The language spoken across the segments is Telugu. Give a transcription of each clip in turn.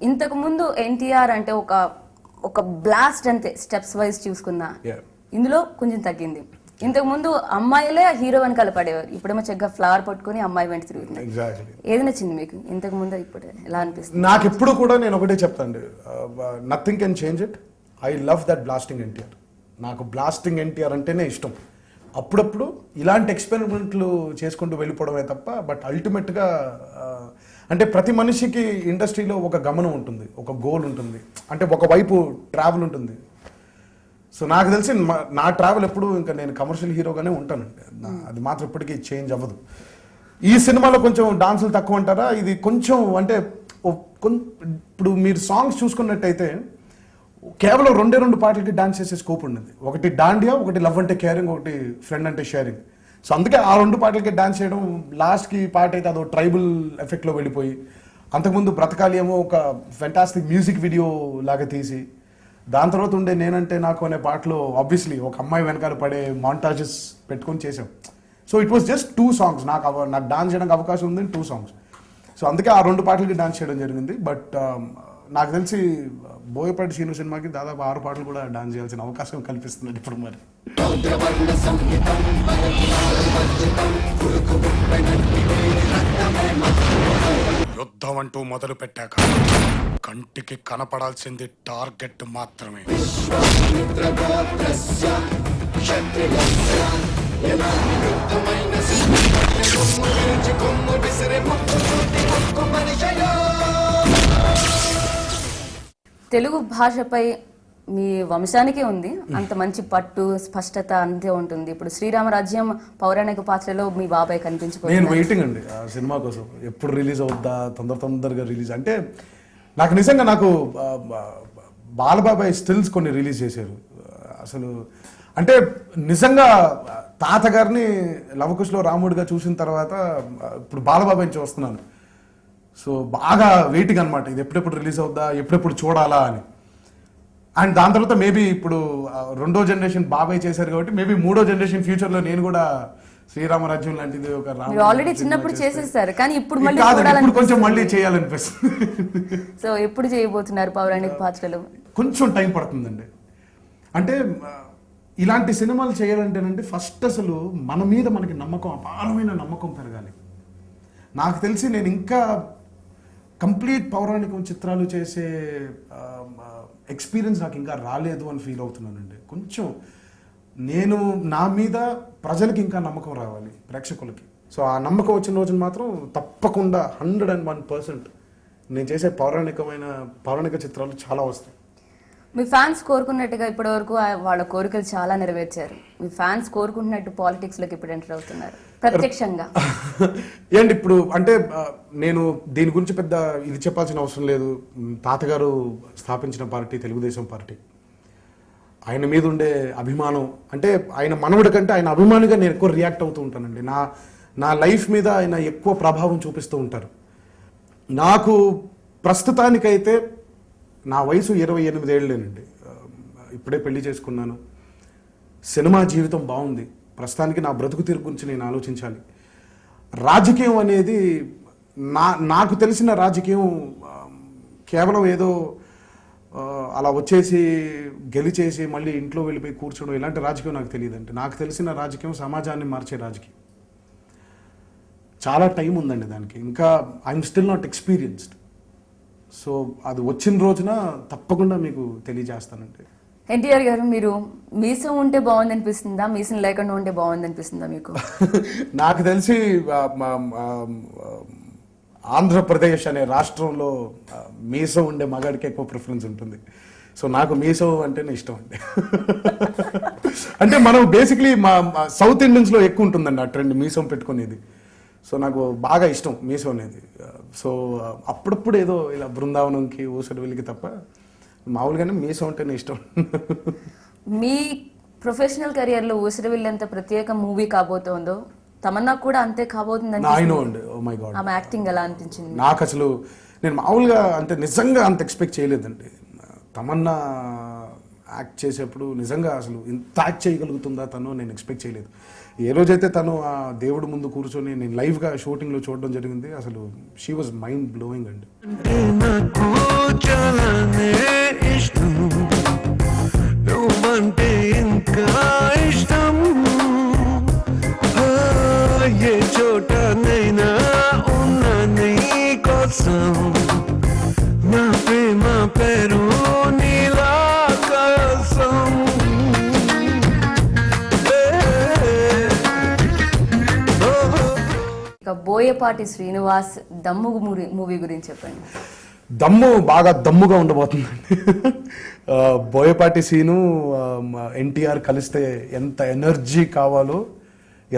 ఇంతకు ముందు ఎన్టీఆర్ అంటే ఒక ఒక బ్లాస్ట్ అంతే స్టెప్స్ వైజ్ చూసుకున్నా, ఇందులో కొంచెం తగ్గింది. ఇంతకు ముందు అమ్మాయిలే హీరో వెనకాల పడేవారు, ఇప్పుడేమో చక్కగా ఫ్లవర్ పట్టుకుని అమ్మాయి వెంట తిరుగుతుంది. ఏది నచ్చింది మీకు ఇంతకు ముందు, ఇప్పుడు ఎలా అనిపిస్తుంది? నాకు ఎప్పుడు కూడా నేను ఒకటే చెప్తాను, nothing can change it. I love that blasting NTR. నాకు బ్లాస్టింగ్ ఎన్టీఆర్ అంటేనే ఇష్టం. అప్పుడప్పుడు ఇలాంటి ఎక్స్పెరిమెంట్లు చేసుకుంటూ వెళ్ళిపోవడమే తప్ప, బట్ అల్టిమేట్గా అంటే ప్రతి మనిషికి ఇండస్ట్రీలో ఒక గమనం ఉంటుంది, ఒక గోల్ ఉంటుంది, అంటే ఒకవైపు ట్రావెల్ ఉంటుంది. సో నాకు తెలిసి నా ట్రావెల్ ఎప్పుడు ఇంకా నేను కమర్షియల్ హీరోగానే ఉంటానండి, అది మాత్రం ఇప్పటికీ చేంజ్ అవ్వదు. ఈ సినిమాలో కొంచెం డాన్సులు తక్కువ అంటారా, ఇది కొంచెం అంటే ఇప్పుడు మీరు సాంగ్స్ చూసుకున్నట్టయితే కేవలం 2 పాటలకి డాన్స్ చేసే స్కోప్ ఉండేది. ఒకటి డాండియా, ఒకటి లవ్ అంటే కేరింగ్, ఒకటి ఫ్రెండ్ అంటే షేరింగ్. సో అందుకే ఆ 2 పాటలకి డాన్స్ చేయడం, లాస్ట్కి పాట అయితే అదో ట్రైబల్ ఎఫెక్ట్లో వెళ్ళిపోయి, అంతకుముందు బ్రతకాలి ఏమో ఒక ఫెంటాస్టిక్ మ్యూజిక్ వీడియో లాగా తీసి, దాని తర్వాత ఉండే నేనంటే నాకు అనే పాటలో ఆబ్వియస్లీ ఒక అమ్మాయి వెనకాల పడే మాంటాజెస్ పెట్టుకొని చేసాం. So it was just 2 songs. నాకు డాన్స్ చేయడానికి అవకాశం ఉంది 2 సాంగ్స్. సో అందుకే ఆ 2 పాటలకి డాన్స్ చేయడం జరిగింది. బట్ నాకు తెలిసి బోయపాటి శ్రీను సినిమాకి దాదాపు 6 పాటలు కూడా డాన్స్ చేయాల్సిన అవకాశం కల్పిస్తుంది ఇప్పుడు. మరి యుద్ధం అంటూ మొదలు పెట్టాక కంటికి కనపడాల్సింది టార్గెట్ మాత్రమే. తెలుగు భాషపై మీ వంశానికే ఉంది అంత మంచి పట్టు, స్పష్టత అంతే ఉంటుంది. ఇప్పుడు శ్రీరామరాజ్యం పౌరాణిక పాత్రలో మీ బాబాయ్ కనిపించుకోవాలి. నేను వెయిటింగ్ అండి ఆ సినిమా కోసం, ఎప్పుడు రిలీజ్ అవుద్దా, తొందరగా రిలీజ్. అంటే నాకు నిజంగా బాలబాబాయ్ స్టిల్స్ కొన్ని రిలీజ్ చేశారు అసలు. అంటే నిజంగా తాతగారిని లవకుశలో రాముడిగా చూసిన తర్వాత ఇప్పుడు బాలబాబాయ్ నుంచి వస్తున్నాను. సో బాగా వెయిటింగ్ అనమాట, ఇది ఎప్పుడెప్పుడు రిలీజ్ అవుద్దా, ఎప్పుడెప్పుడు చూడాలా అని. అండ్ దాని తర్వాత మేబీ ఇప్పుడు 2వ జనరేషన్ బాబాయ్ చేశారు కాబట్టి మేబీ 3వ జనరేషన్ ఫ్యూచర్ లో నేను కూడా శ్రీరామరాజ్యం లాంటిది ఒక ఆల్రెడీ చిన్నప్పుడు చేసేస్తారు, కానీ ఇప్పుడు కొంచెం మళ్ళీ చేయాలనిపిస్తుంది. సో ఎప్పుడు చేయబోతున్నారు పౌరాణిక పాత్రలు? కొంచెం టైం పడుతుందండి. అంటే ఇలాంటి సినిమాలు చేయాలంటేనంటే ఫస్ట్ అసలు మన మీద మనకి నమ్మకం, అపారమైన నమ్మకం పెరగాలి. నాకు తెలిసి నేను ఇంకా కంప్లీట్ పౌరాణికం చిత్రాలు చేసే ఎక్స్పీరియన్స్ నాకు ఇంకా రాలేదు అని ఫీల్ అవుతున్నానండి. కొంచెం నేను నా మీద ప్రజలకి ఇంకా నమ్మకం రావాలి, ప్రేక్షకులకి. సో ఆ నమ్మకం వచ్చిన రోజున మాత్రం తప్పకుండా 101% నేను చేసే పౌరాణిక చిత్రాలు చాలా వస్తాయి. మీ ఫ్యాన్స్ కోరుకున్నట్టుగా ఇప్పటి వరకు వాళ్ళ కోరికలు చాలా నెరవేర్చారు. మీ ఫ్యాన్స్ కోరుకుంటున్నట్టు పాలిటిక్స్ లోకి ఇప్పుడు ఎంటర్ అవుతున్నారు ప్రత్యక్షంగా. ఏంటి ఇప్పుడు అంటే నేను దీని గురించి పెద్ద ఇది చెప్పాల్సిన అవసరం లేదు. తాతగారు స్థాపించిన పార్టీ తెలుగుదేశం పార్టీ. ఆయన మీద ఉండే అభిమానం, అంటే ఆయన మనవడి కంటే ఆయన అభిమానిగా నేను ఎక్కువ రియాక్ట్ అవుతూ ఉంటానండి. నా లైఫ్ మీద ఆయన ఎక్కువ ప్రభావం చూపిస్తూ ఉంటారు. నాకు ప్రస్తుతానికైతే నా వయసు 28 ఏళ్ళేనండి. ఇప్పుడే పెళ్లి చేసుకున్నాను. సినిమా జీవితం బాగుంది. ప్రస్తుతానికి నా బ్రతుకు తీరు గురించి నేను ఆలోచించాలి. రాజకీయం అనేది నాకు తెలిసిన రాజకీయం కేవలం ఏదో అలా వచ్చేసి గెలిచేసి మళ్ళీ ఇంట్లో వెళ్ళిపోయి కూర్చోవడం, ఇలాంటి రాజకీయం నాకు తెలియదండి. నాకు తెలిసిన రాజకీయం సమాజాన్ని మార్చే రాజకీయం. చాలా టైం ఉందండి దానికి. ఇంకా I'm still not experienced. So అది వచ్చిన రోజున తప్పకుండా మీకు తెలియజేస్తానండి. ఎన్టీఆర్ గారు, మీరు మీసం ఉంటే బాగుంది అనిపిస్తుందా, మీసం లేకుండా ఉంటే బాగుంది అనిపిస్తుందా మీకు? నాకు తెలిసి ఆంధ్రప్రదేశ్ అనే రాష్ట్రంలో మీసం ఉండే మగాడికి ఎక్కువ ప్రిఫరెన్స్ ఉంటుంది. సో నాకు మీసం అంటేనే ఇష్టం అండి. అంటే మనం బేసిక్లీ మా సౌత్ ఇండియన్స్లో ఎక్కువ ఉంటుందండి ఆ ట్రెండ్, మీసం పెట్టుకునేది. సో నాకు బాగా ఇష్టం మీసం అనేది. సో అప్పుడప్పుడు ఏదో ఇలా బృందావనంకి ఊసరవెల్లికి తప్ప మామూలుగానే మీసం అంటేనే ఇష్టం. మీ ప్రొఫెషనల్ కెరియర్ లో ఊసరవెల్లి ఎంత ప్రత్యేక మూవీ కాబోతోందో, తమన్నా కూడా అంతే కాబోతుందని ఆమె యాక్టింగ్ ఎలా అనిపించింది నాకు? అసలు నేను మామూలుగా అంటే నిజంగా అంత ఎక్స్పెక్ట్ చేయలేదండి. తమన్నా యాక్ట్ చేసేప్పుడు నిజంగా అసలు ఇంత యాక్ట్ చేయగలుగుతుందా తను, నేను ఎక్స్పెక్ట్ చేయలేదు. ఏ రోజైతే తను ఆ దేవుడి ముందు కూర్చొని నేను లైవ్గా షూటింగ్లో చూడడం జరిగింది, అసలు షీ వాజ్ మైండ్ బ్లోయింగ్ అండి. నాకు చాలానే ఇష్టం, నువ్వంటే ఇంకా ఇష్టం. ఏ చోటనైనా ఉన్నా నీ కోసం, నా ప్రేమ పేరు నీలా కోసం. ఇక బోయపాటి శ్రీనివాస్ దమ్ము మూవీ గురించి చెప్పండి. దమ్ము బాగా దమ్ముగా ఉండబోతుందండి. బోయపాటి సీను ఎన్టీఆర్ కలిస్తే ఎంత ఎనర్జీ కావాలో,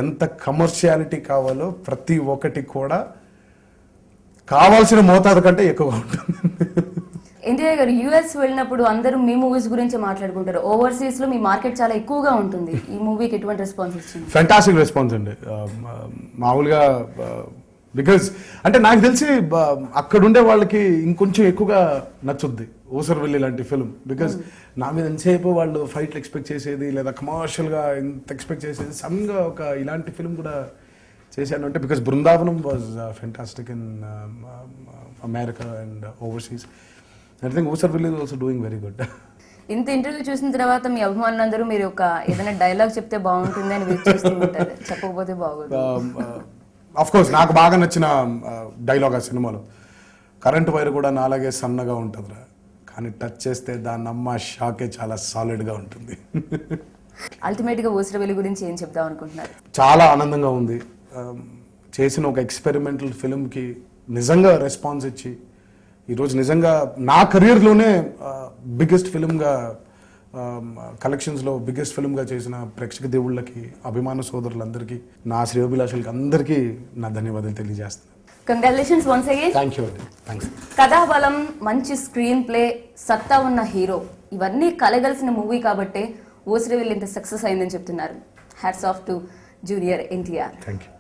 ఎంత కమర్షియాలిటీ కావాలో ప్రతి ఒక్కటి కూడా కావాల్సిన మోతాదు కంటే ఎక్కువగా ఉంటుంది. ఎన్టీఆర్ గారు యుఎస్ వెళ్ళినప్పుడు అందరూ మీ మూవీస్ గురించి మాట్లాడుకుంటారు, ఓవర్సీస్ లో మీ మార్కెట్ చాలా ఎక్కువగా ఉంటుంది. ఈ మూవీకి ఎటువంటి రెస్పాన్స్ వచ్చింది? ఫెంటాస్టిక్ రెస్పాన్స్ అండి. మామూలుగా బికాజ్ అంటే నాకు తెలిసి అక్కడ ఉండే వాళ్ళకి ఇంకొంచెం ఎక్కువగా నచ్చుద్ది ఊసరవెల్లి లాంటి ఫిల్మ్. బికాజ్ నా మీద ఎంతసేపు వాళ్ళు ఫైట్లు ఎక్స్పెక్ట్ చేసేది, లేదా కమర్షియల్గా ఎంత ఎక్స్పెక్ట్ చేసేది, సడన్గా ఒక ఇలాంటి ఫిల్మ్ కూడా చేశాను అంటే because Brindavanam was fantastic in America and overseas. I think Oosaravelli is also doing very good. ఇంత ఇంటర్వ్యూ చూసిన తర్వాత మీ అభిమానులందరూ మీరు ఒక ఏదైనా డైలాగ్ చెప్తే బాగుంటుంది అని వెయిట్ చేస్తూ ఉంటారు, చెప్పకపోతే బాగోదు. అఫ్ కోర్స్ నాకు బాగా నచ్చిన డైలాగ్ ఆ సినిమాలో, కరెంట్ వైర్ కూడా నాలాగే సన్నగా ఉంటుందిరా, కానీ టచ్ చేస్తే దాని అమ్మ షాకే చాలా సాలిడ్గా ఉంటుంది. అల్టిమేట్ గా ఊసరవెల్లి గురించి ఏం చెప్దాం అనుకుంటున్నారు? చాలా ఆనందంగా ఉంది. చేసిన ఒక ఎక్స్పెరిమెంటల్ ఫిల్మ్కి నిజంగా రెస్పాన్స్ ఇచ్చి ఈరోజు నిజంగా నా కెరీర్లోనే బిగ్గెస్ట్ ఫిల్మ్గా, కలెక్షన్స్లో బిగ్గెస్ట్ ఫిల్మ్గా చేసిన ప్రేక్షక దేవుళ్ళకి, అభిమాన సోదరులందరికీ, నా శ్రేయోభిలాషులకి అందరికీ నా ధన్యవాదాలు తెలియజేస్తున్నాను. Congratulations once again. Thank you అండి, థ్యాంక్స్. కథాబలం, మంచి స్క్రీన్ ప్లే, సత్తా ఉన్న హీరో, ఇవన్నీ కలగలిసిన మూవీ కాబట్టే ఊసరవెల్లి ఇంత సక్సెస్ అయిందని చెప్తున్నారు. Hats off to junior NTR. Thank you.